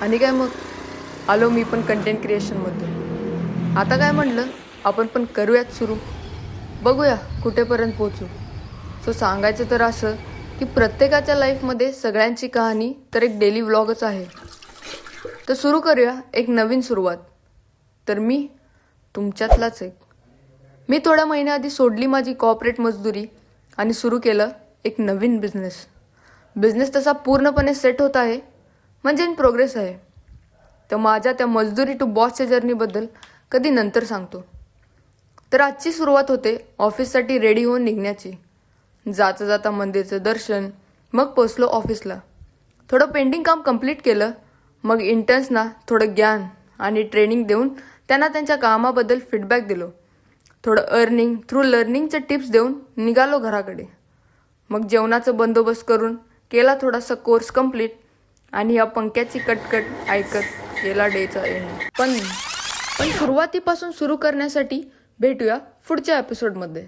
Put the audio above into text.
आणि काय मग आलो मी पण कंटेंट क्रिएशनमध्ये. आता काय म्हणलं, आपण पण करूयात सुरू. बघूया कुठेपर्यंत पोचू. सो सांगायचं तर असं की प्रत्येकाच्या लाईफमध्ये सगळ्यांची कहाणी तर एक डेली व्लॉगच आहे. तर सुरू करूया एक नवीन सुरुवात. तर मी तुमच्यातलाच एक. मी थोड्या महिन्याआधी सोडली माझी कॉर्पोरेट मजदुरी आणि सुरू केलं एक नवीन बिझनेस. बिझनेस तसा पूर्णपणे सेट होत आहे, म्हणजे इन प्रोग्रेस आहे. तर माझ्या त्या मजदुरी टू बॉसच्या जर्नीबद्दल कधी नंतर सांगतो. तर आजची सुरुवात होते ऑफिससाठी रेडी होऊन निघण्याची. जाता जाता मंदिरचं दर्शन, मग पोचलो ऑफिसला. थोडं पेंडिंग काम कंप्लीट केलं. मग इंटर्न्सना थोडं ज्ञान आणि ट्रेनिंग देऊन त्यांना त्यांच्या कामाबद्दल फीडबॅक दिलो. थोडं अर्निंग थ्रू लर्निंगचे टिप्स देऊन निघालो घराकडे. मग जेवणाचा बंदोबस्त करून केला थोडासा कोर्स कंप्लीट आणि या पंख्याची कटकट ऐकत गेला डेचा एंड. पण सुरुवातीपासून सुरू करण्यासाठी भेटूया पुढच्या एपिसोडमध्ये.